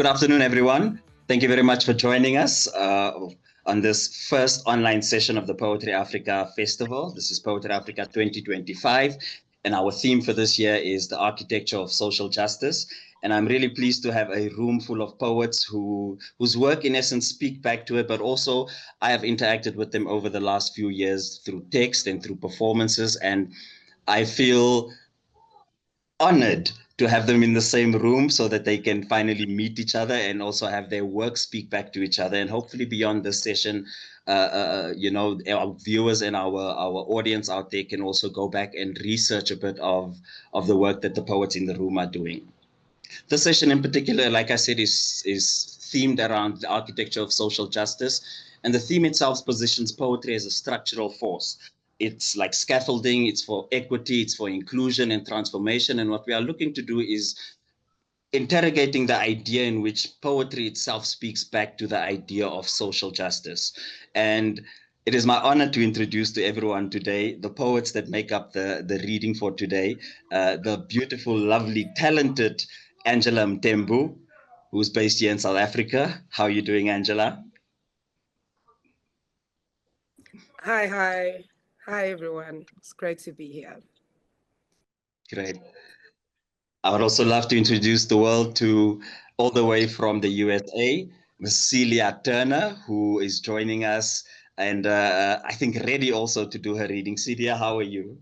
Good afternoon, everyone. Thank you very much for joining us on this first online session of the Poetry Africa Festival. This is Poetry Africa 2025, and our theme for this year is the architecture of social justice. And I'm really pleased to have a room full of poets whose work, in essence, speak back to it, but also I have interacted with them over the last few years through text and through performances, and I feel honored to have them in the same room so that they can finally meet each other and also have their work speak back to each other. And hopefully beyond this session, our viewers and our audience out there can also go back and research a bit of the work that the poets in the room are doing. This session in particular, like I said, is themed around the architecture of social justice. And the theme itself positions poetry as a structural force. It's like scaffolding, it's for equity, it's for inclusion and transformation. And what we are looking to do is interrogating the idea in which poetry itself speaks back to the idea of social justice. And it is my honor to introduce to everyone today the poets that make up the reading for today, the beautiful, lovely, talented Angela Mthembu, who's based here in South Africa. How are you doing, Angela? Hi, everyone. It's great to be here. Great. I would also love to introduce the world to, all the way from the USA, Ms. Celia Turner, who is joining us and I think ready also to do her reading. Celia, how are you?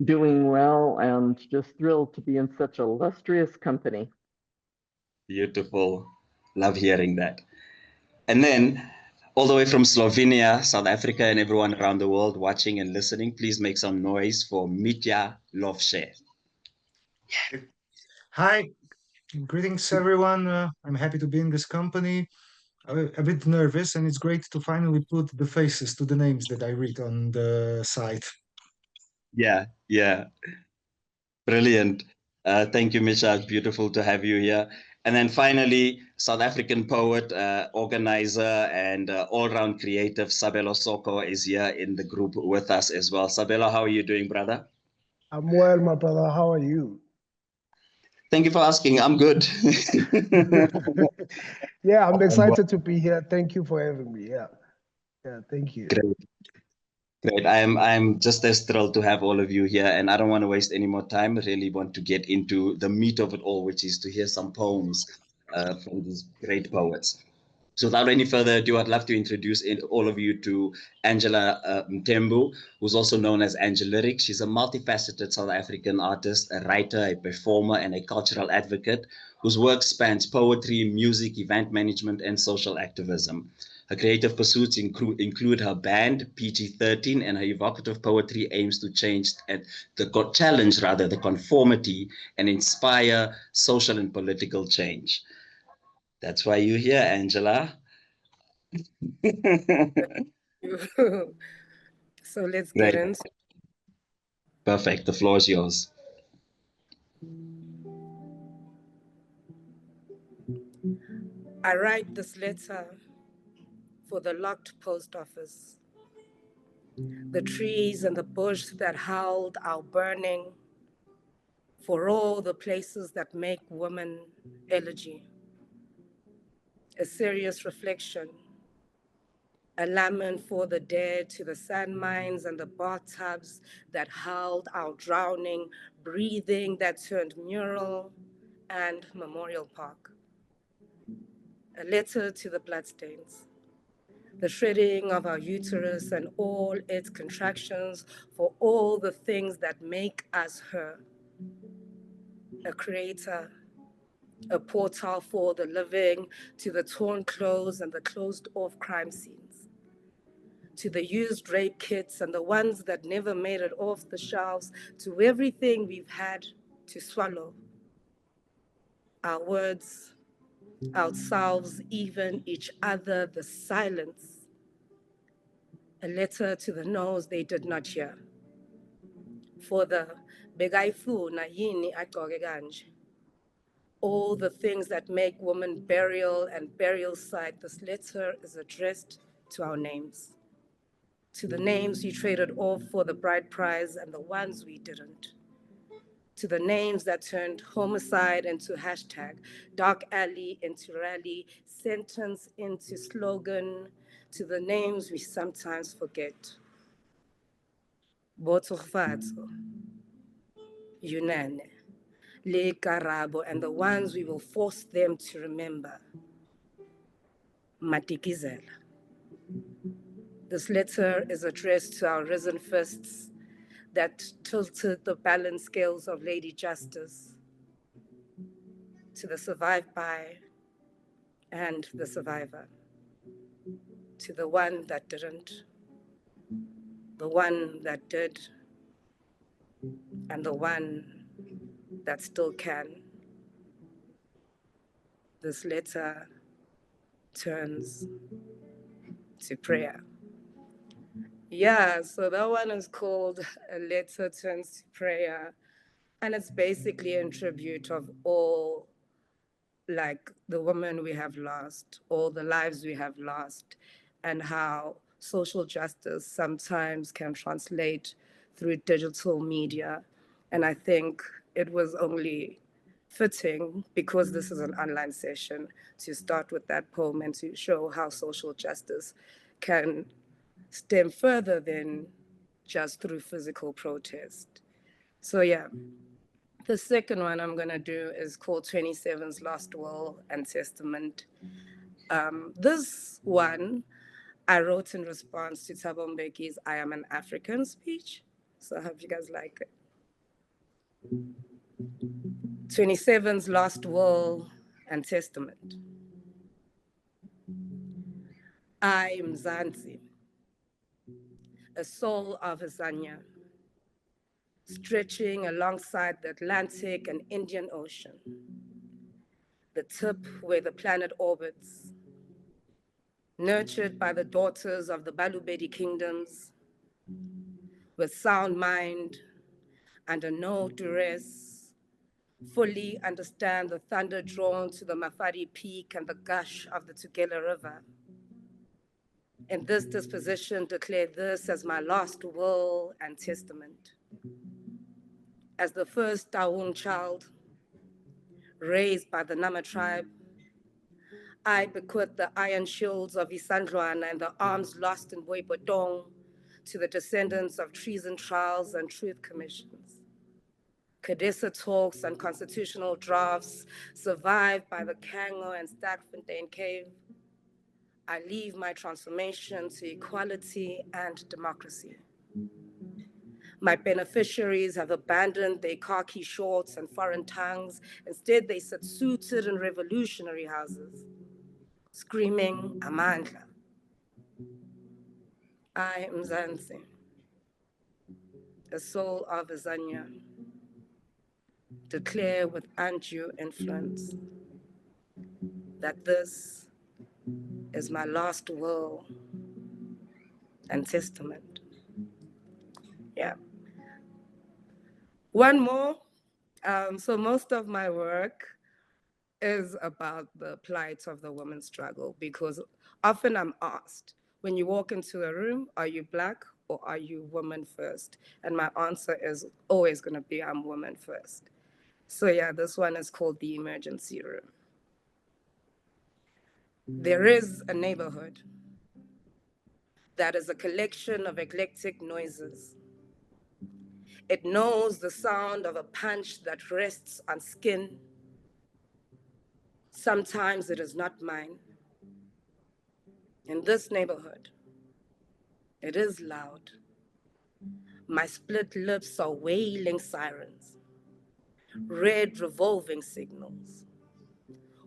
Doing well and just thrilled to be in such illustrious company. Beautiful. Love hearing that. And then all the way from Slovenia, South Africa, and everyone around the world watching and listening, please make some noise for Mijta Lovše. Hi, greetings everyone. I'm happy to be in this company. A bit nervous, and it's great to finally put the faces to the names that I read on the site. Yeah. Brilliant. Thank you, Mijta. It's beautiful to have you here. And then finally, South African poet, organizer, and all-round creative, Sabelo Soko is here in the group with us as well. Sabelo, how are you doing, brother? I'm well, my brother. How are you? Thank you for asking. I'm good. Yeah, I'm excited to be here. Thank you for having me. Yeah, thank you. Great. I'm just as thrilled to have all of you here, and I don't want to waste any more time. I really want to get into the meat of it all, which is to hear some poems from these great poets. So without any further ado, I'd love to introduce all of you to Angela Mthembu, who's also known as Angelyric. She's a multifaceted South African artist, a writer, a performer, and a cultural advocate whose work spans poetry, music, event management, and social activism. Her creative pursuits include her band, PG-13, and her evocative poetry aims to challenge the conformity and inspire social and political change. That's why you're here, Angela. So let's get into it. Perfect. The floor is yours. I write this letter for the locked post office, the trees and the bush that howled our burning, for all the places that make woman elegy. A serious reflection, a lament for the dead to the sand mines and the bathtubs that howled our drowning, breathing that turned mural and memorial park. A letter to the bloodstains, the shredding of our uterus and all its contractions for all the things that make us her. A creator, a portal for the living, to the torn clothes and the closed off crime scenes, to the used rape kits and the ones that never made it off the shelves, to everything we've had to swallow. Our words, ourselves, even each other, the silence. A letter to the no's they did not hear. For the begaifu na yini agqoke kanje. All the things that make woman burial and burial site, this letter is addressed to our names. To the names we traded off for the bride prize and the ones we didn't. to the names that turned homicide into hashtag, dark alley into rally, sentence into slogan, to the names we sometimes forget. Botsofatso, Yunane, Le Karabo, and the ones we will force them to remember. Matikizela. This letter is addressed to our risen fists that tilted the balance scales of Lady Justice, to the survived by and the survivor, to the one that didn't, the one that did, and the one that still can. This letter turns to prayer. Yeah, so that one is called A Letter Turns to Prayer. And it's basically in tribute of all, like, the women we have lost, all the lives we have lost, and how social justice sometimes can translate through digital media. And I think it was only fitting, because this is an online session, to start with that poem and to show how social justice can stem further than just through physical protest. So yeah, the second one I'm gonna do is called 27's Lost Will and Testament. This one I wrote in response to Thabo Mbeki's I Am an African speech. So I hope you guys like it. 27's Lost Will and Testament. I am Mzansi, a soul of Azania, stretching alongside the Atlantic and Indian Ocean, the tip where the planet orbits, nurtured by the daughters of the Balubedi kingdoms, with sound mind and a no duress, fully understand the thunder drawn to the Mafari Peak and the gush of the Tugela River. In this disposition, declare this as my last will and testament. As the first Taung child, raised by the Nama tribe, I bequeath the iron shields of Isandlwana and the arms lost in Boipotong to the descendants of treason trials and truth commissions. Cadessa talks and constitutional drafts survived by the Kango and Sterkfontein cave. I leave my transformation to equality and democracy. My beneficiaries have abandoned their khaki shorts and foreign tongues. Instead, they sit suited in revolutionary houses, screaming Amandla. I am Mzansi, a soul of Azania, declare with undue influence that this is my last will and testament. Yeah. One more. So most of my work is about the plight of the women's struggle, because often I'm asked, when you walk into a room, are you Black or are you woman first? And my answer is always going to be I'm woman first. So yeah, this one is called The Emergency Room. There is a neighborhood that is a collection of eclectic noises. It knows the sound of a punch that rests on skin. Sometimes it is not mine. In this neighborhood, it is loud. My split lips are wailing sirens, red revolving signals,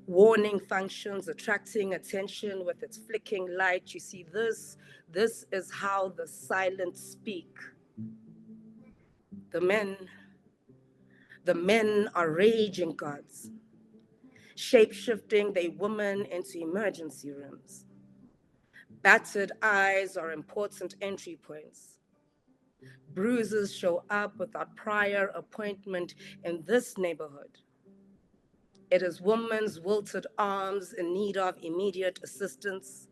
warning functions attracting attention with its flicking light. You see, this is how the silent speak. The men are raging gods, shape-shifting their women into emergency rooms. Battered eyes are important entry points. Bruises show up without prior appointment in this neighborhood. It is women's wilted arms in need of immediate assistance.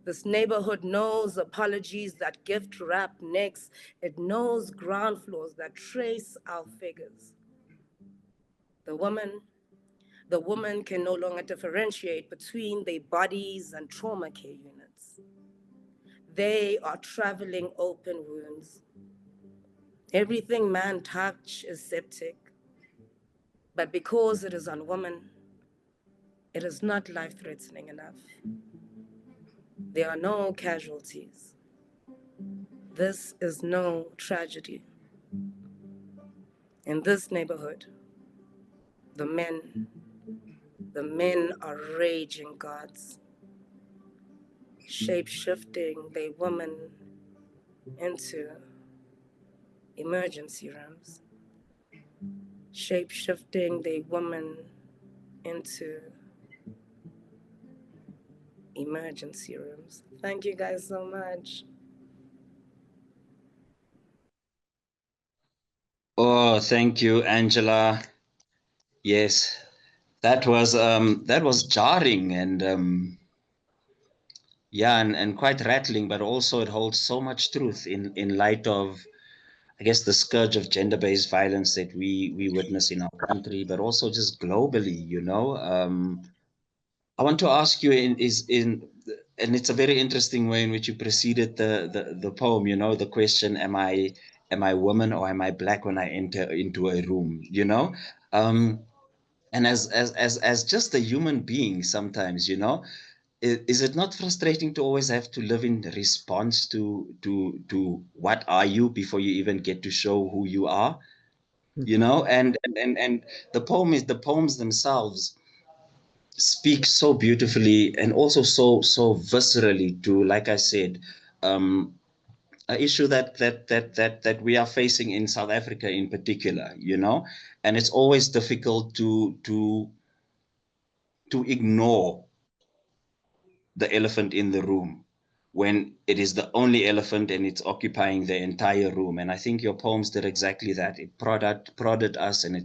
This neighborhood knows apologies that gift wrap necks. It knows ground floors that trace our figures. The woman can no longer differentiate between their bodies and trauma care units. They are traveling open wounds. Everything man touch is septic, but because it is on woman, it is not life-threatening enough. There are no casualties. This is no tragedy. In this neighborhood, the men are raging gods, shape-shifting their women into emergency rooms, shape-shifting their women into emergency rooms. Thank you guys so much. Oh, thank you, Angela. Yes, that was jarring and yeah, and quite rattling, but also it holds so much truth in light of, I guess, the scourge of gender-based violence that we witness in our country, but also just globally, you know. I want to ask you and it's a very interesting way in which you preceded the poem, you know, the question, am I woman or am I black when I enter into a room, you know? And as just a human being sometimes, you know, is it not frustrating to always have to live in response to what are you before you even get to show who you are, you know? And the poems themselves speak so beautifully and also so viscerally to, like I said, an issue that we are facing in South Africa in particular, you know, and it's always difficult to ignore the elephant in the room when it is the only elephant and it's occupying the entire room. And I think your poems did exactly that. It prodded us, and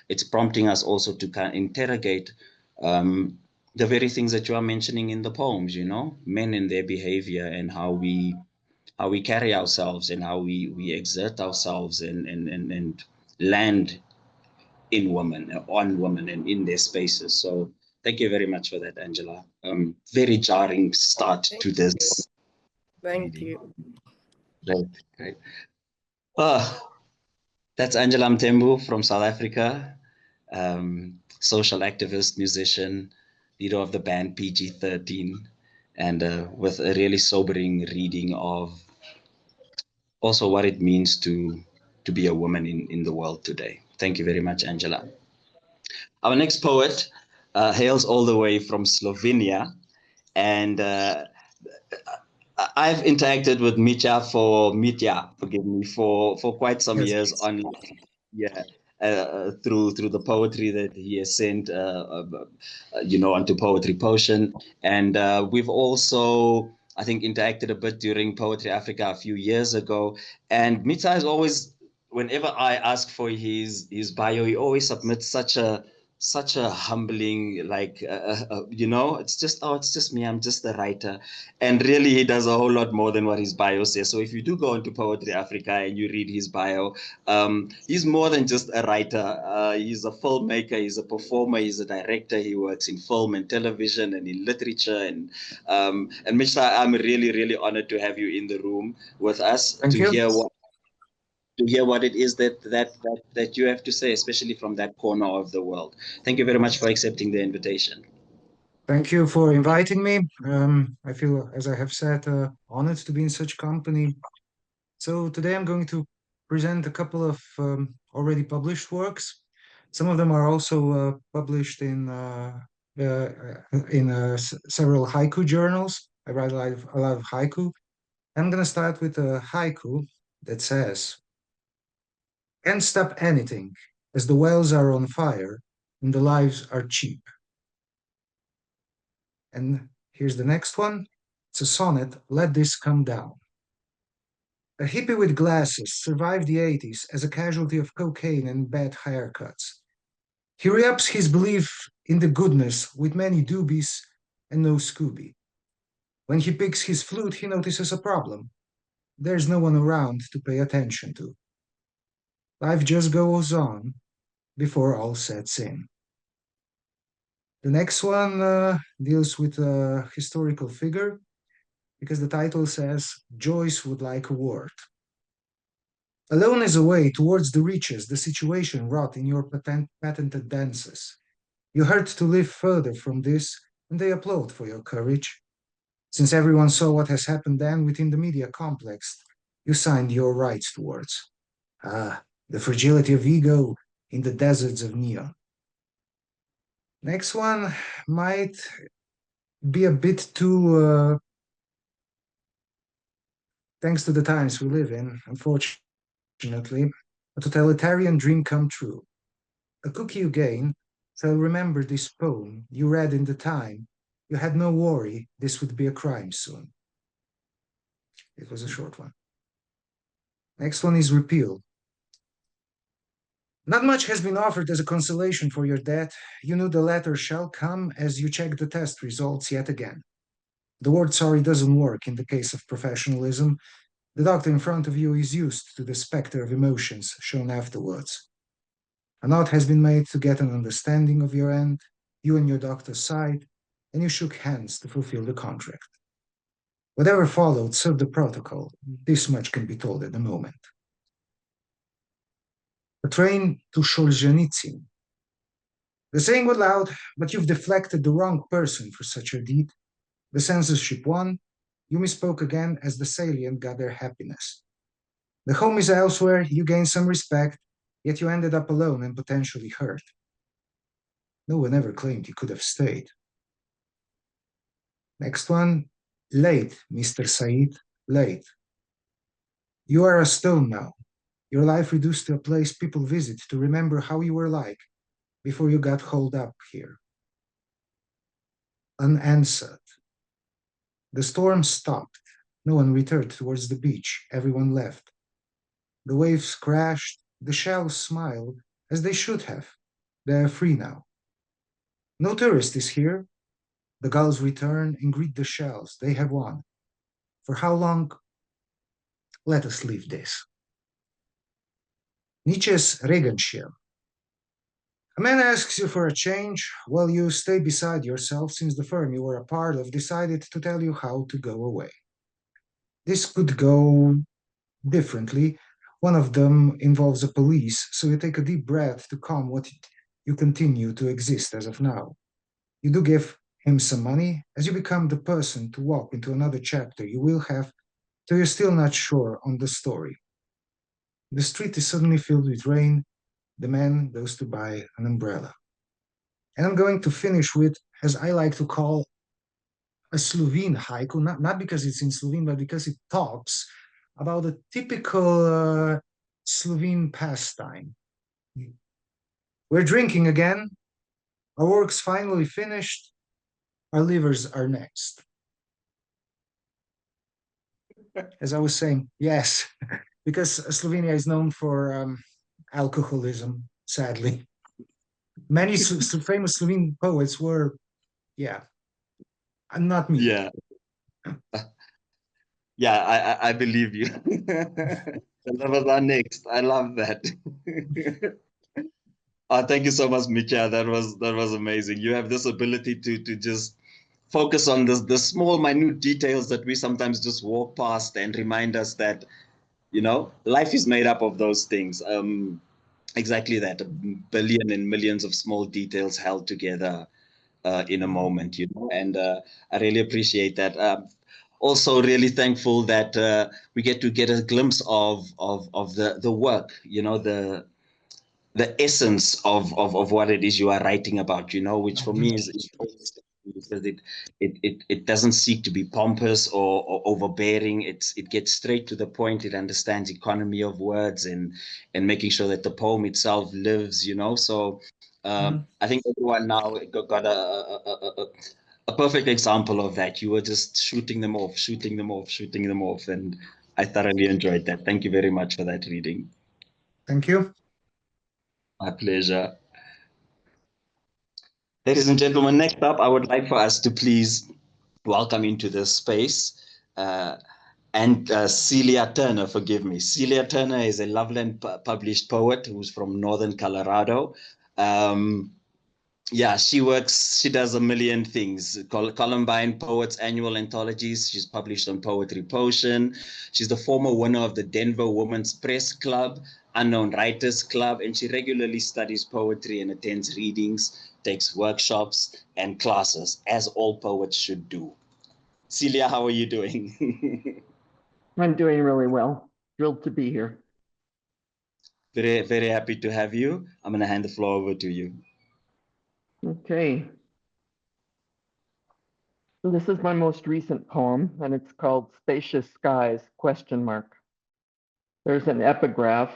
it's prompting us also to kind of interrogate the very things that you are mentioning in the poems, you know, men and their behavior and how we carry ourselves and how we exert ourselves and land in women, on women, and in their spaces. So thank you very much for that, Angela. Very jarring start to this. Thank you. Right, right. That's Angela Mthembu from South Africa, social activist, musician, leader of the band PG-13, and with a really sobering reading of also what it means to be a woman in the world today. Thank you very much, Angela. Our next poet hails all the way from Slovenia, and I've interacted with Mijta, forgive me, for quite some years online. Yeah, through the poetry that he has sent, you know, onto Poetry Potion, and we've also, I think, interacted a bit during Poetry Africa a few years ago. And Mijta is always, whenever I ask for his bio, he always submits such a humbling, like, you know, it's just me, I'm just a writer. And really, he does a whole lot more than what his bio says. So if you do go into Poetry Africa and you read his bio, he's more than just a writer. He's a filmmaker, he's a performer, he's a director. He works in film and television and in literature. And Mijta, I'm really, really honored to have you in the room with us to hear what it is that you have to say, especially from that corner of the world. Thank you very much for accepting the invitation. Thank you for inviting me. I feel, as I have said, honored to be in such company. So today I'm going to present a couple of already published works. Some of them are also published in several haiku journals. I write a lot of haiku. I'm going to start with a haiku that says, "Can't stop anything, as the wells are on fire and the lives are cheap." And here's the next one. It's a sonnet, "Let This Come Down." A hippie with glasses survived the 80s as a casualty of cocaine and bad haircuts. He re-ups his belief in the goodness with many doobies and no Scooby. When he picks his flute, he notices a problem. There's no one around to pay attention to. Life just goes on, before all sets in. The next one deals with a historical figure, because the title says, Joyce would like a word. Alone is a way towards the riches the situation wrought in your patented dances. You hurt to live further from this, and they applaud for your courage. Since everyone saw what has happened then within the media complex, you signed your rights towards. Ah, the fragility of ego in the deserts of neon. Next one might be a bit too, thanks to the times we live in, unfortunately, a totalitarian dream come true. A cookie you gain shall remember this poem you read in the time. You had no worry this would be a crime soon. It was a short one. Next one is repeal. Not much has been offered as a consolation for your debt. You knew the letter shall come as you check the test results yet again. The word sorry doesn't work in the case of professionalism. The doctor in front of you is used to the specter of emotions shown afterwards. A note has been made to get an understanding of your end. You and your doctor sighed, and you shook hands to fulfill the contract. Whatever followed served the protocol. This much can be told at the moment. A train to Solzhenitsyn. The saying was loud, but you've deflected the wrong person for such a deed. The censorship won. You misspoke again as the salient got their happiness. The home is elsewhere. You gained some respect, yet you ended up alone and potentially hurt. No one ever claimed you could have stayed. Next one, late, Mr. Said, late. You are a stone now. Your life reduced to a place people visit to remember how you were like before you got holed up here. Unanswered. The storm stopped. No one returned towards the beach. Everyone left. The waves crashed. The shells smiled, as they should have. They are free now. No tourist is here. The gulls return and greet the shells. They have won. For how long? Let us leave this. Nietzsche's Regenschirm. A man asks you for a change while you stay beside yourself, since the firm you were a part of decided to tell you how to go away. This could go differently. One of them involves a police, so you take a deep breath to calm what you continue to exist as of now. You do give him some money as you become the person to walk into another chapter you will have, so you're still not sure on the story. The street is suddenly filled with rain. The man goes to buy an umbrella. And I'm going to finish with, as I like to call, a Slovene haiku, not because it's in Slovene, but because it talks about a typical Slovene pastime. We're drinking again. Our work's finally finished. Our livers are next. As I was saying, yes, because Slovenia is known for alcoholism, sadly. Many famous Slovene poets were, yeah, not me. Yeah. Yeah, I believe you. That was our next. I love that. Thank you so much, Mijta. That was amazing. You have this ability to just focus on the small, minute details that we sometimes just walk past and remind us that, life is made up of those things. Exactly that, a billion and millions of small details held together in a moment, and I really appreciate that. Also really thankful that we get a glimpse of the work, the essence of what it is you are writing about, which for me is because it doesn't seek to be pompous or overbearing. It gets straight to the point. It understands economy of words and making sure that the poem itself lives, so I think everyone now got a perfect example of that. You were just shooting them off, and I thoroughly enjoyed that. Thank you very much for that reading. Thank you. My pleasure. Ladies and gentlemen, next up, I would like for us to please welcome into this space And Celia Turner, forgive me. Celia Turner is a Loveland published poet who's from Northern Colorado. Yeah, she does a million things. Columbine Poets Annual Anthologies. She's published on Poetry Potion. She's the former winner of the Denver Women's Press Club, Unknown Writers Club, and she regularly studies poetry and attends readings, takes workshops and classes, as all poets should do. Celia, how are you doing? I'm doing really well. Thrilled to be here. Very, very happy to have you. I'm going to hand the floor over to you. Okay. So this is my most recent poem, and it's called Spacious Skies, ? There's an epigraph.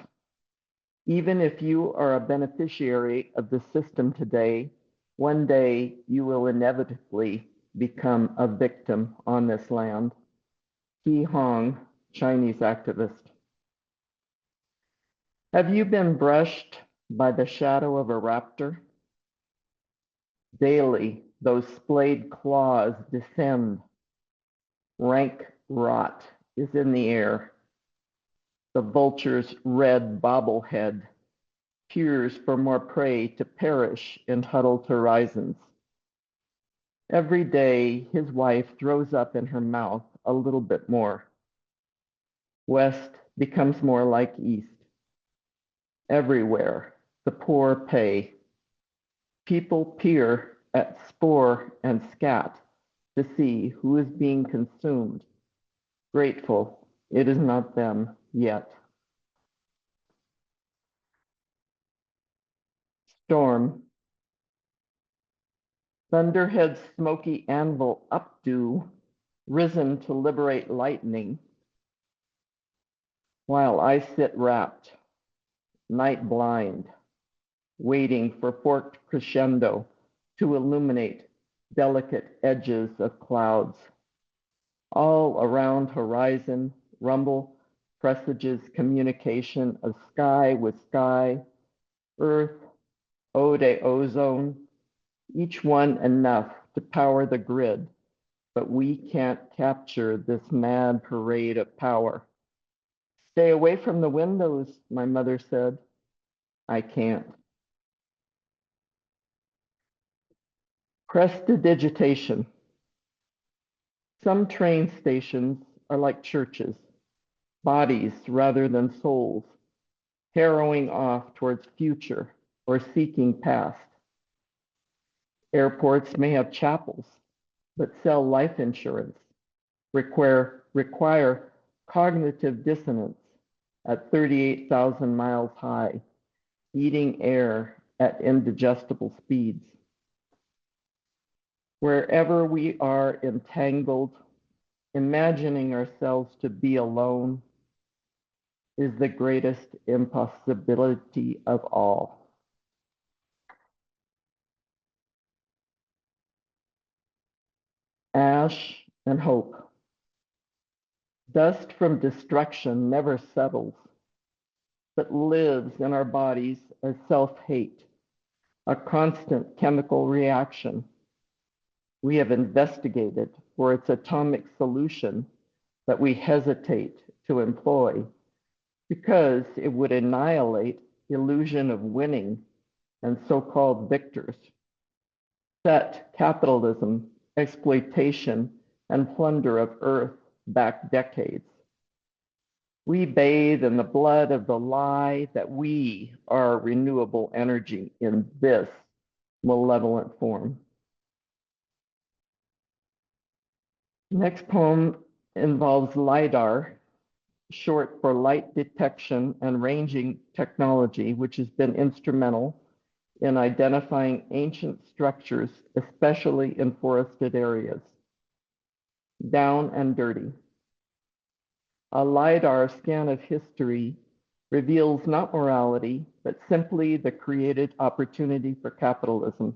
Even if you are a beneficiary of the system today, one day you will inevitably become a victim on this land. He Hong, Chinese activist. Have you been brushed by the shadow of a raptor? Daily, those splayed claws descend. Rank rot is in the air. The vulture's red bobblehead peers for more prey to perish in huddled horizons. Every day, his wife throws up in her mouth a little bit more. West becomes more like East. Everywhere, the poor pay. People peer at spore and scat to see who is being consumed. Grateful it is not them yet. Storm. Thunderhead's smoky anvil updo, risen to liberate lightning, while I sit wrapped, night blind, waiting for forked crescendo to illuminate delicate edges of clouds. All around horizon, rumble presages communication of sky with sky, earth, ode ozone, each one enough to power the grid, but we can't capture this mad parade of power. Stay away from the windows, my mother said. I can't. Prestidigitation. Some train stations are like churches, bodies rather than souls, harrowing off towards future or seeking past. Airports may have chapels, but sell life insurance, require cognitive dissonance at 38,000 miles high, eating air at indigestible speeds. Wherever we are entangled, imagining ourselves to be alone is the greatest impossibility of all. Ash and hope. Dust from destruction never settles, but lives in our bodies as self-hate, a constant chemical reaction. We have investigated for its atomic solution that we hesitate to employ because it would annihilate illusion of winning and so-called victors. Set capitalism, exploitation, and plunder of Earth back decades. We bathe in the blood of the lie that we are renewable energy in this malevolent form. Next poem involves LIDAR, short for light detection and ranging technology, which has been instrumental in identifying ancient structures, especially in forested areas. Down and dirty. A LIDAR scan of history reveals not morality, but simply the created opportunity for capitalism.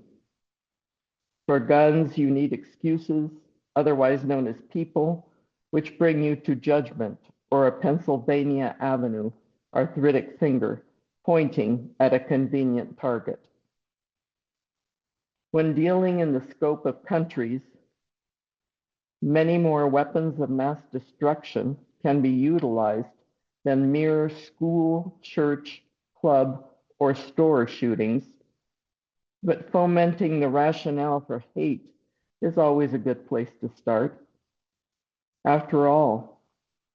For guns, you need excuses, otherwise known as people, which bring you to judgment, or a Pennsylvania Avenue arthritic finger pointing at a convenient target. When dealing in the scope of countries, many more weapons of mass destruction can be utilized than mere school, church, club, or store shootings. But fomenting the rationale for hate is always a good place to start. After all,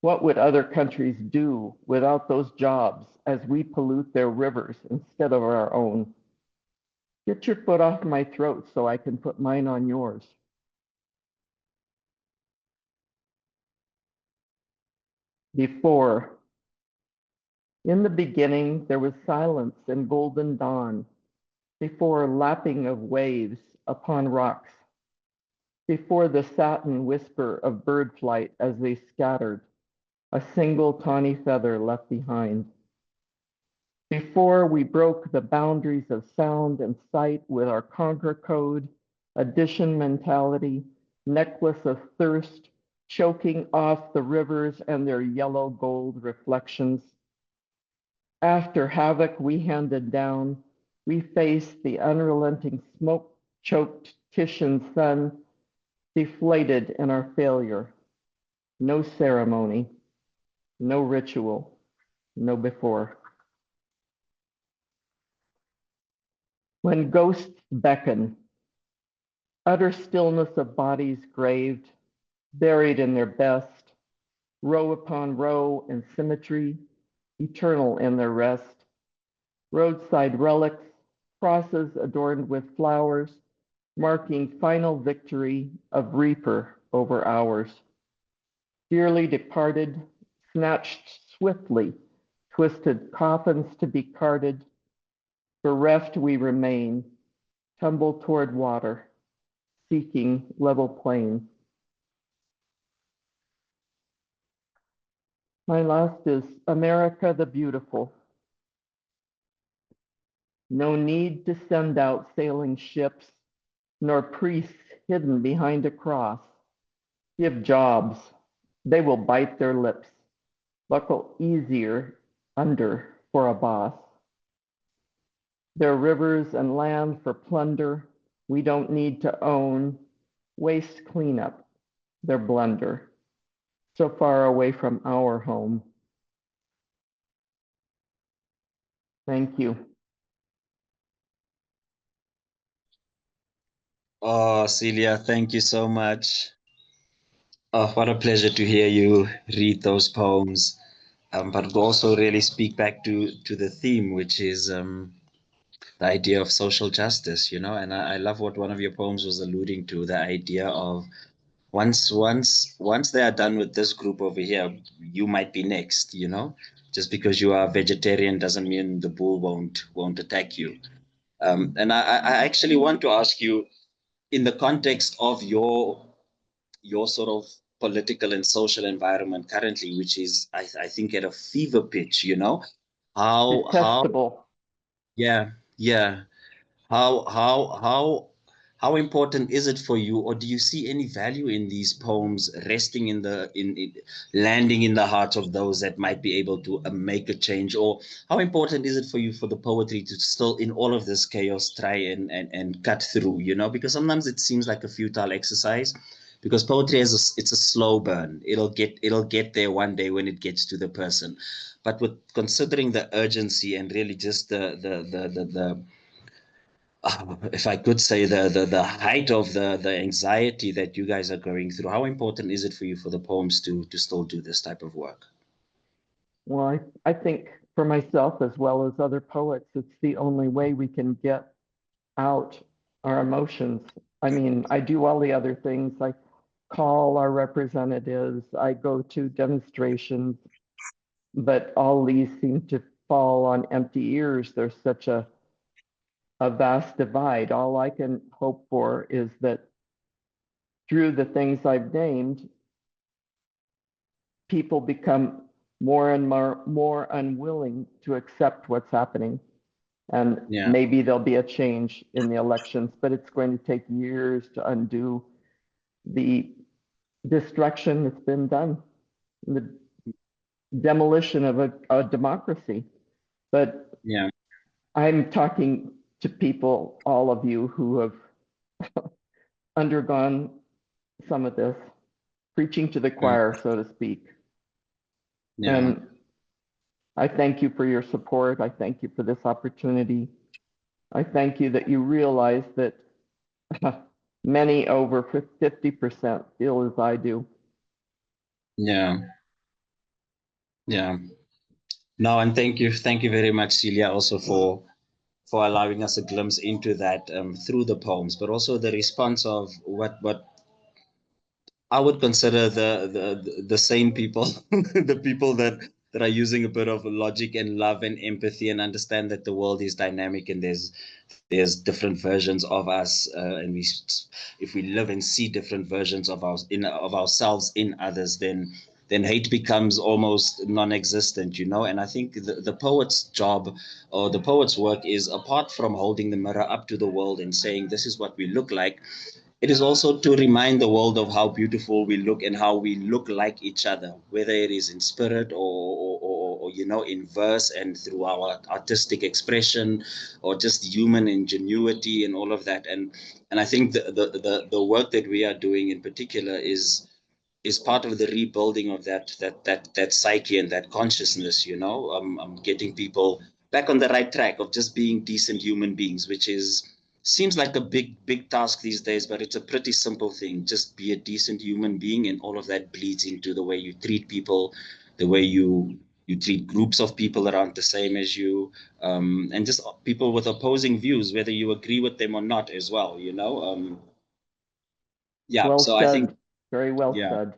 what would other countries do without those jobs as we pollute their rivers instead of our own? Get your foot off my throat so I can put mine on yours. Before, in the beginning, there was silence and golden dawn, before lapping of waves upon rocks, before the satin whisper of bird flight as they scattered, a single tawny feather left behind. Before we broke the boundaries of sound and sight with our conquer code, addition mentality, necklace of thirst, choking off the rivers and their yellow gold reflections. After havoc we handed down, we faced the unrelenting smoke-choked Titian sun, deflated in our failure. No ceremony, no ritual, no before. When ghosts beckon, utter stillness of bodies graved, buried in their best, row upon row in symmetry, eternal in their rest, roadside relics, crosses adorned with flowers, marking final victory of reaper over ours. Dearly departed, snatched swiftly, twisted coffins to be carted, bereft we remain, tumble toward water, seeking level plain. My last is America the Beautiful. No need to send out sailing ships, nor priests hidden behind a cross. Give jobs, they will bite their lips, buckle easier under for a boss. Their rivers and land for plunder, we don't need to own, waste cleanup, their blunder, so far away from our home. Thank you. Oh, Celia, thank you so much. Oh, what a pleasure to hear you read those poems. But to also really speak back to the theme, which is the idea of social justice, you know. And I love what one of your poems was alluding to, the idea of once they are done with this group over here, you might be next, you know. Just because you are a vegetarian doesn't mean the bull won't attack you. And I actually want to ask you, in the context of your sort of political and social environment currently, which is I think at a fever pitch, you know, how Detestable. yeah, yeah, how important is it for you, or do you see any value in these poems resting in landing in the hearts of those that might be able to make a change? Or how important is it for you for the poetry to still, in all of this chaos, try and cut through, you know? Because sometimes it seems like a futile exercise, because poetry it's a slow burn. It'll get there one day when it gets to the person. But with considering the urgency and really just the if I could say the height of the anxiety that you guys are going through, how important is it for you for the poems to still do this type of work? Well, I think for myself as well as other poets, it's the only way we can get out our emotions. I mean, I do all the other things. I call our representatives, I go to demonstrations, but all these seem to fall on empty ears. There's such a vast divide. All I can hope for is that through the things I've named, people become more and more unwilling to accept what's happening. And Yeah. maybe there'll be a change in the elections, but it's going to take years to undo the destruction that's been done, the demolition of a democracy. But Yeah. I'm talking to people, all of you who have undergone some of this, preaching to the choir, so to speak. Yeah. And I thank you for your support. I thank you for this opportunity. I thank you that you realize that many over 50% feel as I do. Yeah. Yeah. No, and thank you very much, Celia, also for allowing us a glimpse into that through the poems, but also the response of what I would consider the sane people, the people that are using a bit of logic and love and empathy and understand that the world is dynamic and there's different versions of us, and if we live and see different versions of ourselves in others, then hate becomes almost non-existent, you know. And I think the poet's job or the poet's work is, apart from holding the mirror up to the world and saying this is what we look like, it is also to remind the world of how beautiful we look and how we look like each other, whether it is in spirit or you know, in verse and through our artistic expression, or just human ingenuity and all of that. And I think the work that we are doing in particular is part of the rebuilding of that psyche and that consciousness, you know, getting people back on the right track of just being decent human beings, which seems like a big task these days, but it's a pretty simple thing. Just be a decent human being, and all of that bleeds into the way you treat people, the way you treat groups of people around the same as you, and just people with opposing views, whether you agree with them or not as well, you know. Yeah, Well so said. I think, Very well yeah. said.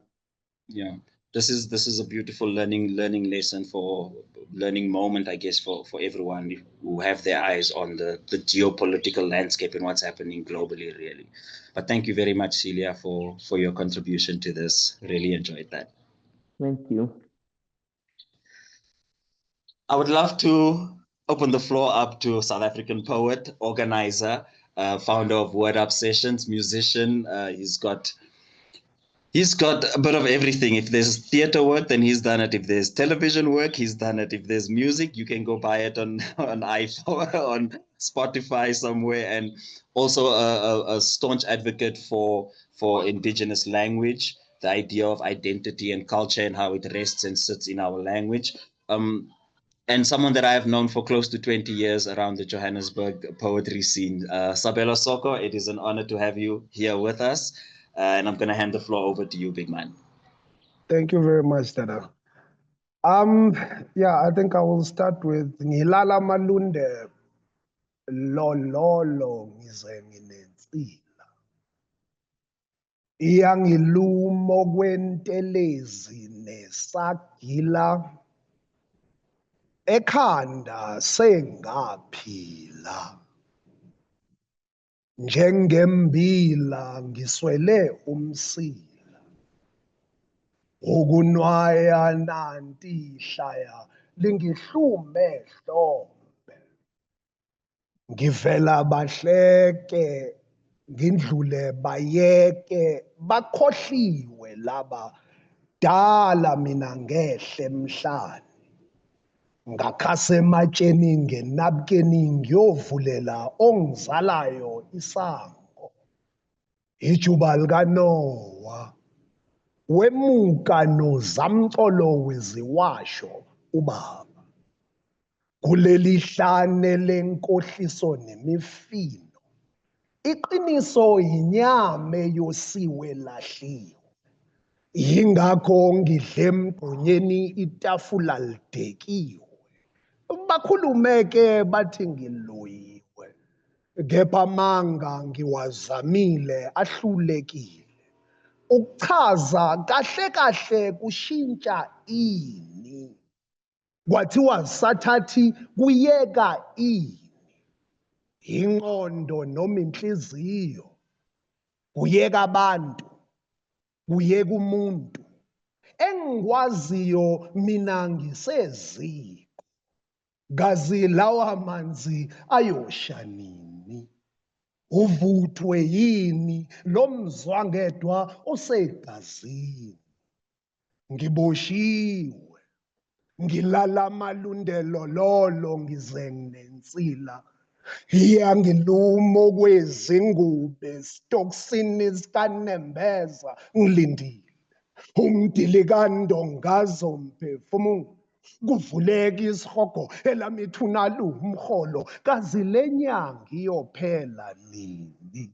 Yeah, this is a beautiful learning lesson, for learning moment, I guess, for everyone who have their eyes on the geopolitical landscape and what's happening globally, really. But thank you very much, Celia, for your contribution to this. Really enjoyed that. Thank you. I would love to open the floor up to South African poet, organizer, founder of Word Up Sessions, musician. He's got a bit of everything. If there's theater work, then he's done it. If there's television work, he's done it. If there's music, you can go buy it on iPhone, on Spotify somewhere. And also a staunch advocate for indigenous language, the idea of identity and culture and how it rests and sits in our language. And someone that I have known for close to 20 years around the Johannesburg poetry scene. Sabelo Soko, it is an honor to have you here with us. And I'm going to hand the floor over to you, big man. Thank you very much, Dada. Yeah, I think I will start with Ngilala Malunde Lololo ngize nginensila. Iyangilumo kwentelezi nesagila. Ekhanda sengaphila. Njengembila ngiswele umsila. Ukunwaya nanti hlaya lingihlume hlombe. Ngivela bahleke ngindlule bayeke bakhohliwe laba dala mina ngehle emhlane. Ngakhase ematsheni ngenabukeni ngiyovulela ongizalayo isango. Ijuba likaNoah wemuka nozamcolo weziwasho ubaba. Kuleli hlane lenkohliso nemifino. Iqiniso inyame yosiwe lahliwe. Yingakho ngidle emgqonyeni itafula lidekiwe. Bakhulumeke bathi ngiloyiwe. Kepha amanga ngiwazamile ahlulekile. Ukuchaza kahle kahle kushintsha ini. Kwathiwa sathathi kuyeka ini. Ingqondo noma inhliziyo. Kuyeka abantu. Kuyeka umuntu. Engikwaziyo mina ngiseziko. Gazi lawa manzi ayosha nini. Uvuthwe yini lo mzwangedwa osegazini. Ngiboshiwe. Ngilala amalundelo lolo ngize nginensila. Iyangilumo kwezingube sitoksini sikanembeza ngilindile. Umdilikando ngazo mphefumulo. Kuvuleka isihogo elamithunala umholo. Kazi lenyanga iyophela nini?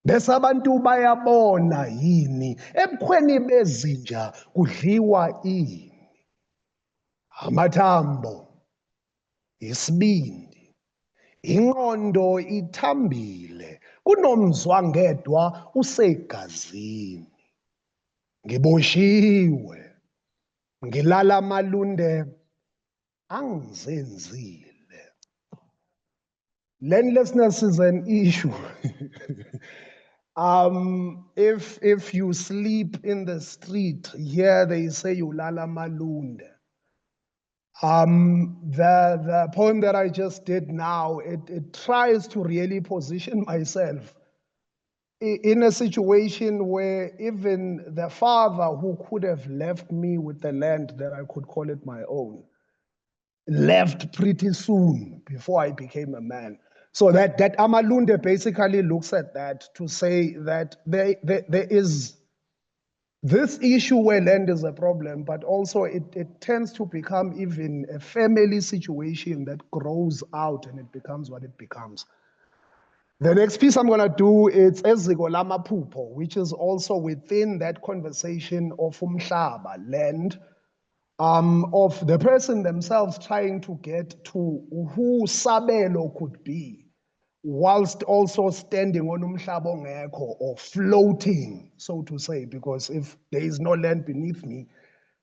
Bese abantu bayabona yini? Ebukhweni bezinja kudliwa ini? Amathambo, isibindi, ingqondo ithambile, kunomzwangedwa usegazini. Ngiboshiwe, ngilala amalunde angizenzile. Landlessness is an issue. If you sleep in the street, here they say you lala malunde. The poem that I just did now, it tries to really position myself in a situation where even the father who could have left me with the land that I could call it my own, left pretty soon before I became a man. So that Amalunde basically looks at that to say that there is this issue where land is a problem, but also it tends to become even a family situation that grows out and it becomes what it becomes. The next piece I'm going to do is Eziko Lamaphupho, which is also within that conversation of umhlaba, land, of the person themselves trying to get to who Sabelo could be, whilst also standing on umhlaba ongekho, or floating, so to say, because if there is no land beneath me,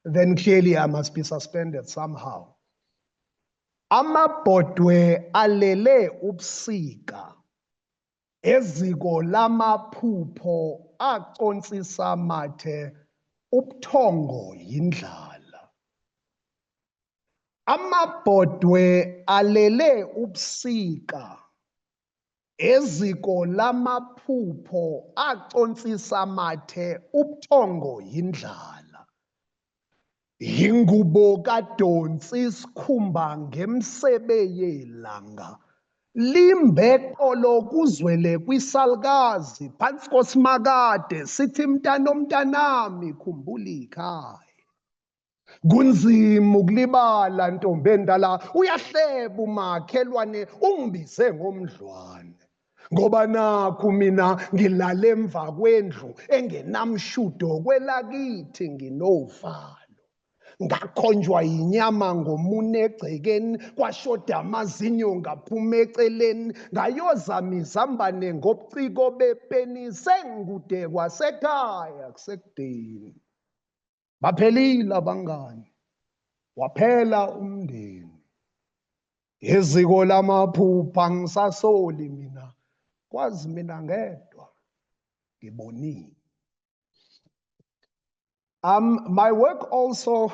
then clearly I must be suspended somehow. Amabhodwe alele ubusika, eziko lamaphupho acontsisa mathe, ubuthongo yindlala. Amabhodwe alele ubusika, eziko lamaphupho acontsisa mathe, ubuthongo yindlala. Yingubo kadonsi isikhumba ngemsebe yelanga. Limbe qolo kuzwele kwisalkazi, phansi kosimakade, sithi mntanomntanami khumbula ikhaya. Kunzima ukulibala ntombi endala, uyahleba umakhelwane ungibize ngomdlwane. Ngoba nakhu mina ngilale emva kwendlu engenamshudo, kwelakithi nginovalo. Ngakhonjwa yinyama ngomune egcekeni, kwashoda amazinyo ngaphuma eceleni, ngayozama izambane ngobuciko bepeni, sengikude kwasekhaya kusekudeni. Baphelile abangani, waphela umndeni. Eziko lamaphupha ngisasoli mina, kwazi mina ngedwa ngibonile. My work also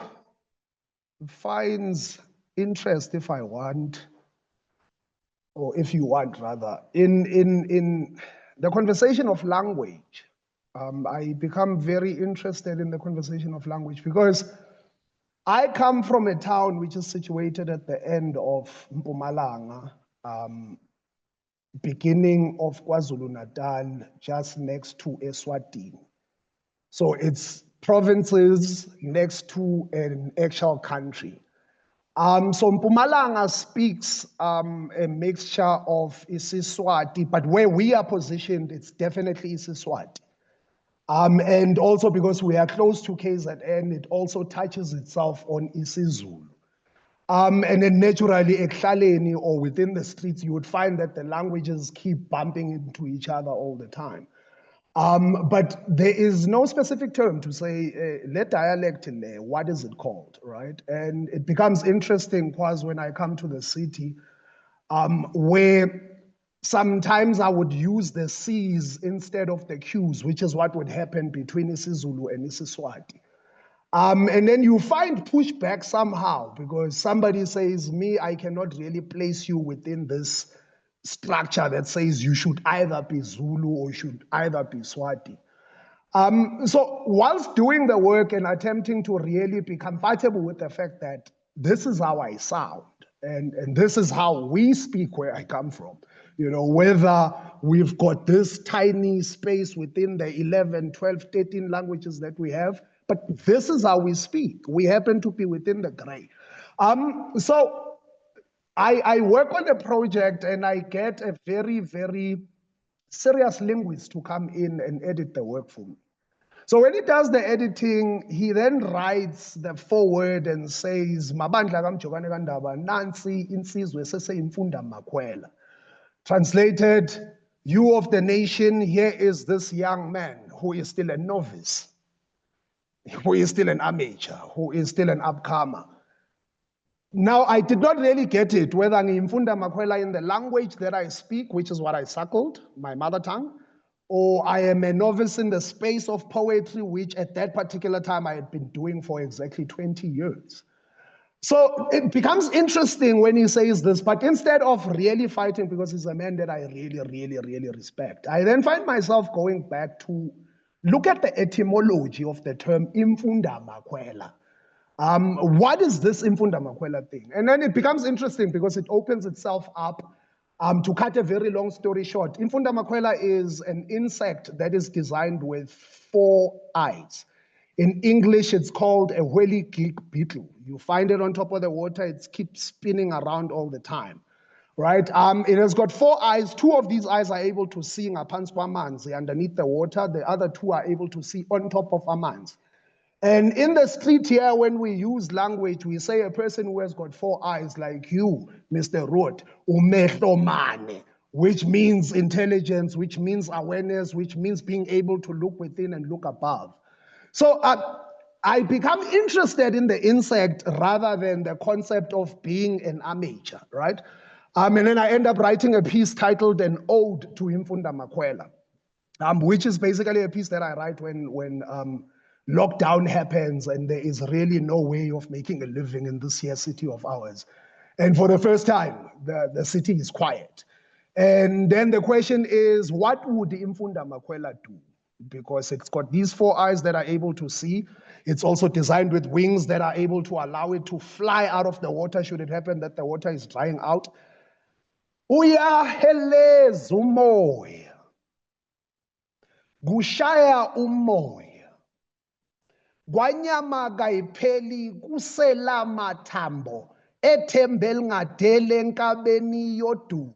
finds interest, if I want, or if you want rather, in the conversation of language. I become very interested in the conversation of language because I come from a town which is situated at the end of Mpumalanga, beginning of KwaZulu-Natal, just next to Eswatini. So it's provinces next to an actual country. So Mpumalanga speaks a mixture of isiSwati, but where we are positioned, it's definitely isiSwati. And also because we are close to KZN, it also touches itself on isiZulu. And then naturally, eklaleni or within the streets, you would find that the languages keep bumping into each other all the time. But there is no specific term to say, let dialect in there, what is it called, right? And it becomes interesting, Quaz, when I come to the city, where sometimes I would use the C's instead of the Q's, which is what would happen between isiZulu and isiSwati. And then you find pushback somehow, because somebody says, me, I cannot really place you within this structure that says you should either be Zulu or should either be Swati. So whilst doing the work and attempting to really be comfortable with the fact that this is how I sound and this is how we speak where I come from, you know, whether we've got this tiny space within the 11, 12, 13 languages that we have, but this is how we speak. We happen to be within the gray. So I work on a project and I get a very, very serious linguist to come in and edit the work for me. So when he does the editing, he then writes the foreword and says, Mabandla kamjokane kandaba, nansi insizwe seseyimfunda makhwela. Translated, you of the nation, here is this young man who is still a novice, who is still an amateur, who is still an upcomer. Now, I did not really get it, whether ngimfunda makhwela in the language that I speak, which is what I circled, my mother tongue, or I am a novice in the space of poetry, which at that particular time I had been doing for exactly 20 years. So it becomes interesting when he says this, but instead of really fighting, because he's a man that I really, really, really respect, I then find myself going back to look at the etymology of the term imfunda makhwela. What is this imfunda makhwela thing? And then it becomes interesting because it opens itself up. To cut a very long story short, imfunda makhwela is an insect that is designed with 4 eyes. In English, it's called a whirligig beetle. You find it on top of the water. It keeps spinning around all the time, right? It has got 4 eyes. 2 of these eyes are able to see ngaphansi kwamanzi, underneath the water. The other 2 are able to see on top of amanzi. And in the street here, when we use language, we say a person who has got 4 eyes, like you, Mr. Roodt, umehlomane, which means intelligence, which means awareness, which means being able to look within and look above. So I become interested in the insect rather than the concept of being an amateur, right? And then I end up writing a piece titled An Ode to Imfunda Makhwela, which is basically a piece that I write when lockdown happens and there is really no way of making a living in this here city of ours. And for the first time, the city is quiet. And then the question is, what would Imfunda Makhwela do? Because it's got these 4 eyes that are able to see. It's also designed with wings that are able to allow it to fly out of the water should it happen that the water is drying out. Uyaheleza umoya, kushaya umoya, kwanyama kayipheli kusela mathambo, ethembe elingadele enkabeni yodumo,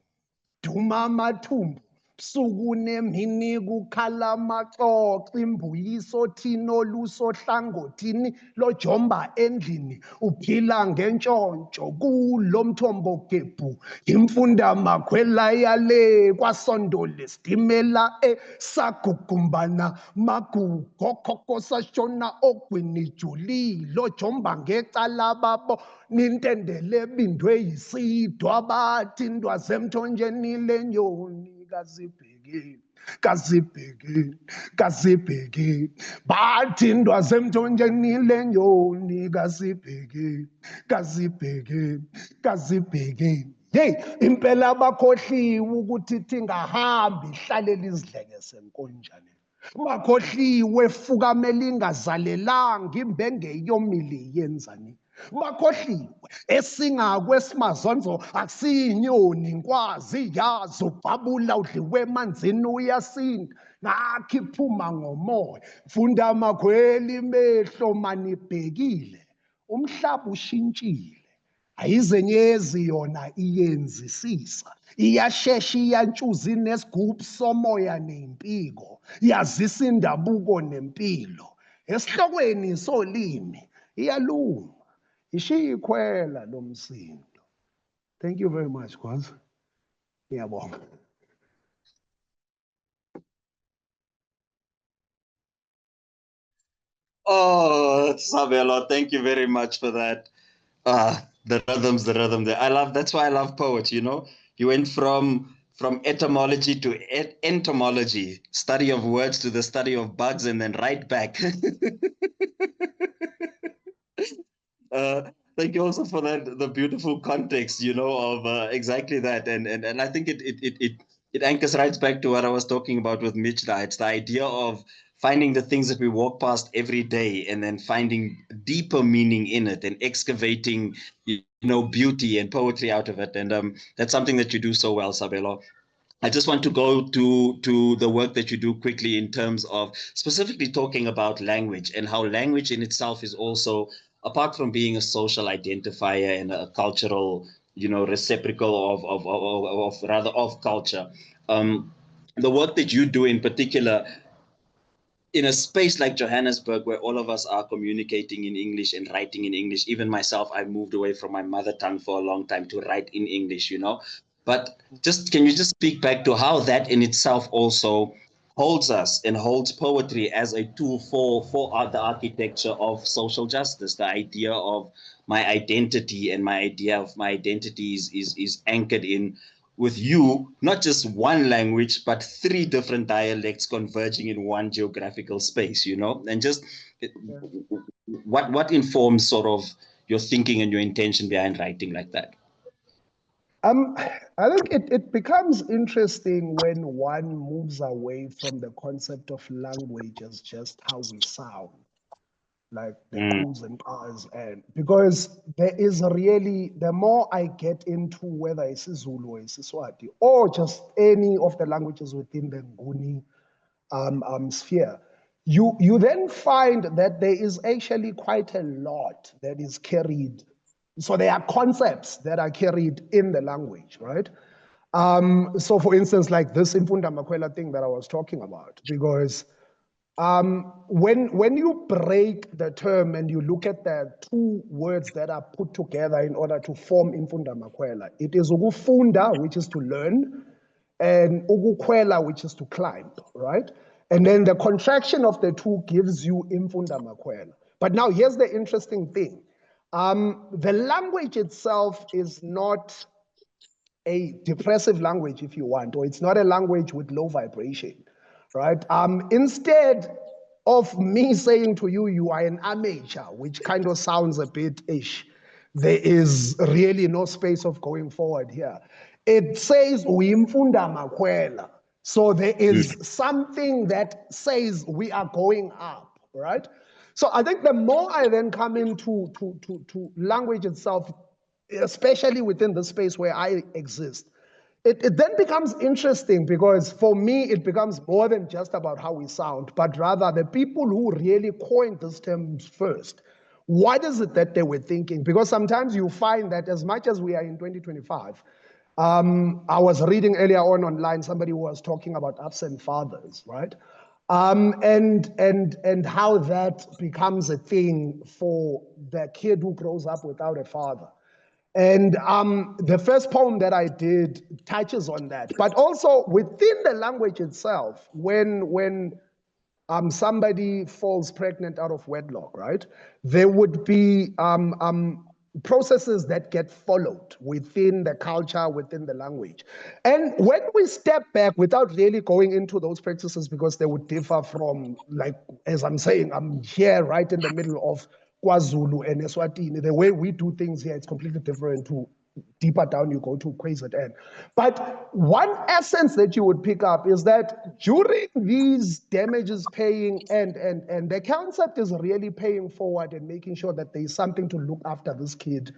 duma amathumbu. Busuku nemini kukhala amaxoxo, imbuyiso thina olusohlangothini lojomba endlini, uphila ngentshontsho kulo mthombo gebhu, imfunda makhwela yale kwasondo lesitimela esagugumbana magugo khokho sashona ogwini juli lojomba ngecala babo nintendele ebindwe yisidwa bathi indwa zemthonjeni lenyoni. Kazibhekeni, kazibhekeni, kazibhekeni, bathi indwa zemthonjeni lenyoni, kazibhekeni, kazibhekeni, kazibhekeni. Hey, impela abakhohliwe ukuthi thingahambi ihlalela izidleke senkonjane. Bakhohliwe fukamela ingazalelanga imbenge yomili yenzani. Bakhohliwe esingakwesimadlonzo akusiyinyoni inkwazi yazo ubhabula udliwe emanzini uyasinda nakho iphuma ngomoya. Funda makhwela imehlo manibhekile, umhlaba ushintshile. Ayizenyezi yona iyenzisisa, iyashesha iyantshuza inesigubhu somoya nempiko, yazisa indabuko nempilo. Esihlokweni solimi iyalunga, ishiya ikhwela lo msindo. Thank you very much, Quaz. Ngiyabonga. Oh, Sabelo, thank you very much for that. The rhythm there. That's why I love poetry, you know. You went from etymology to entomology, study of words to the study of bugs, and then right back. Thank you also for that, the beautiful context, you know, of exactly that. And I think it anchors right back to what I was talking about with Mijta. It's the idea of finding the things that we walk past every day and then finding deeper meaning in it and excavating, you know, beauty and poetry out of it. And that's something that you do so well, Sabelo. I just want to go to the work that you do quickly in terms of specifically talking about language and how language in itself is also, apart from being a social identifier and a cultural, reciprocal of culture. The work that you do in particular in a space like Johannesburg, where all of us are communicating in English and writing in English, even myself, I moved away from my mother tongue for a long time to write in English, But can you just speak back to how that in itself also holds us and holds poetry as a tool for the architecture of social justice, the idea of my identity, and my idea of my identity is anchored in with you, not just one language, but three different dialects converging in one geographical space, and just what informs sort of your thinking and your intention behind writing like that? I think it becomes interesting when one moves away from the concept of language as just how we sound, like the Q's and R's, and because there is really, the more I get into whether it's Zulu or it's Swati or just any of the languages within the Nguni sphere, you then find that there is actually quite a lot that is carried. So there are concepts that are carried in the language, right? So for instance, like this Imfunda Makwela thing that I was talking about, because when you break the term and you look at the two words that are put together in order to form Imfunda Makwela, it is ukufunda, which is to learn, and ukukwela, which is to climb, right? And then the contraction of the two gives you Imfunda Makwela. But now here's the interesting thing. The language itself is not a depressive language, if you want, or it's not a language with low vibration, right? Instead of me saying to you, you are an amateur, which kind of sounds a bit ish, there is really no space of going forward here. It says, "Uyimfunda makwela." So there is something that says we are going up, right? So I think the more I then come into to language itself, especially within the space where I exist, it then becomes interesting, because for me, it becomes more than just about how we sound, but rather the people who really coined this term first. What is it that they were thinking? Because sometimes you find that as much as we are in 2025, I was reading earlier on online, somebody was talking about absent fathers, right? And how that becomes a thing for the kid who grows up without a father. And the first poem that I did touches on that, but also within the language itself, when somebody falls pregnant out of wedlock, right? There would be processes that get followed within the culture, within the language. And when we step back without really going into those practices, because they would differ from, like, as I'm saying, I'm here right in the middle of KwaZulu and Eswatini. The way we do things here, it's completely different to deeper down you go to KwaZulu. But one essence that you would pick up is that during these damages paying, and the concept is really paying forward and making sure that there is something to look after this kid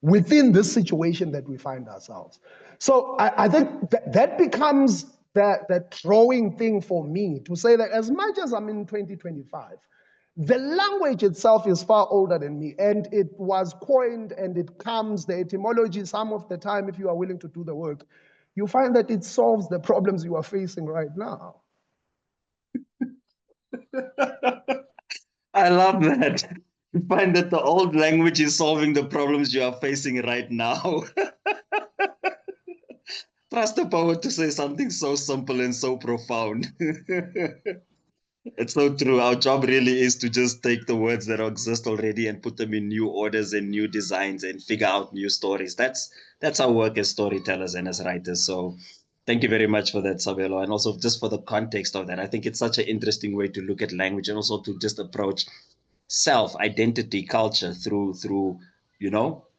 within this situation that we find ourselves. So I think that becomes the drawing thing for me, to say that as much as I'm in 2025, the language itself is far older than me, and it was coined, and it comes, the etymology, some of the time, if you are willing to do the work, you find that it solves the problems you are facing right now. I love that. You find that the old language is solving the problems you are facing right now. Trust the poet to say something so simple and so profound. It's so true. Our job really is to just take the words that exist already and put them in new orders and new designs and figure out new stories. That's our work as storytellers and as writers. So thank you very much for that, Sabelo, and also just for the context of that. I think it's such an interesting way to look at language and also to just approach self, identity, culture through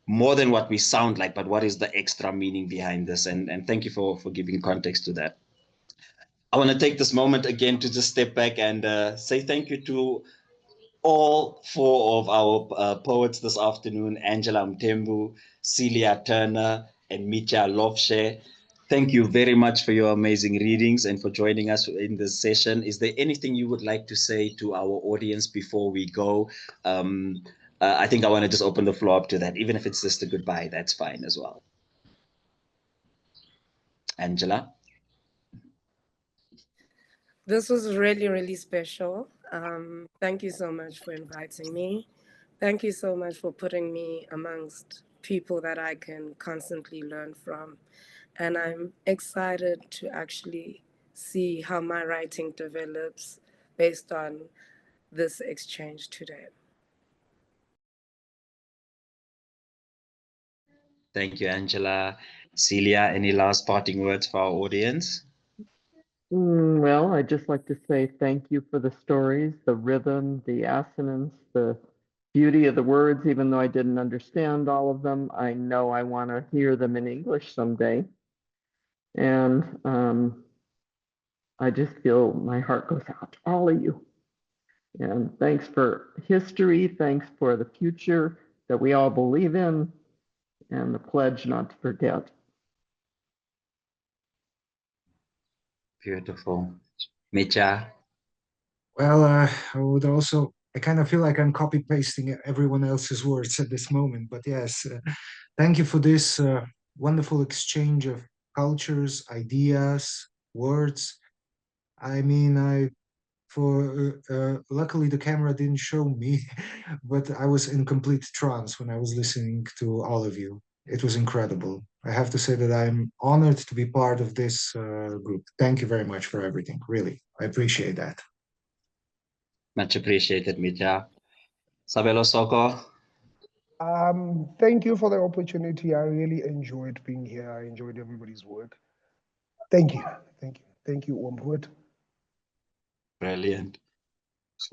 more than what we sound like, but what is the extra meaning behind this. And thank you for giving context to that. I want to take this moment again to just step back and say thank you to all four of our poets this afternoon, Angela Mthembu, Celia Turner, and Mijta Lovše. Thank you very much for your amazing readings and for joining us in this session. Is there anything you would like to say to our audience before we go? I think I want to just open the floor up to that. Even if it's just a goodbye, that's fine as well. Angela? This was really, really special. Thank you so much for inviting me. Thank you so much for putting me amongst people that I can constantly learn from. And I'm excited to actually see how my writing develops based on this exchange today. Thank you, Angela. Celia, any last parting words for our audience? Well, I'd just like to say thank you for the stories, the rhythm, the assonance, the beauty of the words. Even though I didn't understand all of them, I know I want to hear them in English someday. And I just feel my heart goes out to all of you. And thanks for history, thanks for the future that we all believe in, and the pledge not to forget. Beautiful. Mijta? Well, I would also, I kind of feel like I'm copy pasting everyone else's words at this moment, but yes, thank you for this wonderful exchange of cultures, ideas, words. I mean, luckily the camera didn't show me, but I was in complete trance when I was listening to all of you. It was incredible. I have to say that I'm honored to be part of this group. Thank you very much for everything. Really, I appreciate that. Much appreciated, Mijta. Sabelo Soko? Thank you for the opportunity. I really enjoyed being here. I enjoyed everybody's work. Thank you. Thank you. Thank you, Omhut. Brilliant.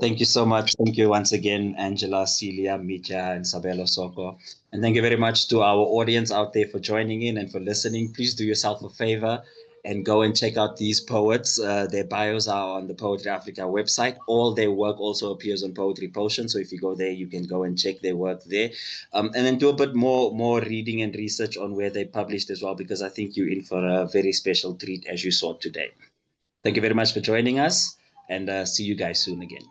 Thank you so much. Thank you once again, Angela, Celia, Mijta, and Sabelo Soko. And thank you very much to our audience out there for joining in and for listening. Please do yourself a favor and go and check out these poets. Their bios are on the Poetry Africa website. All their work also appears on Poetry Potion. So if you go there, you can go and check their work there. And then do a bit more reading and research on where they published as well, because I think you're in for a very special treat as you saw today. Thank you very much for joining us, and see you guys soon again.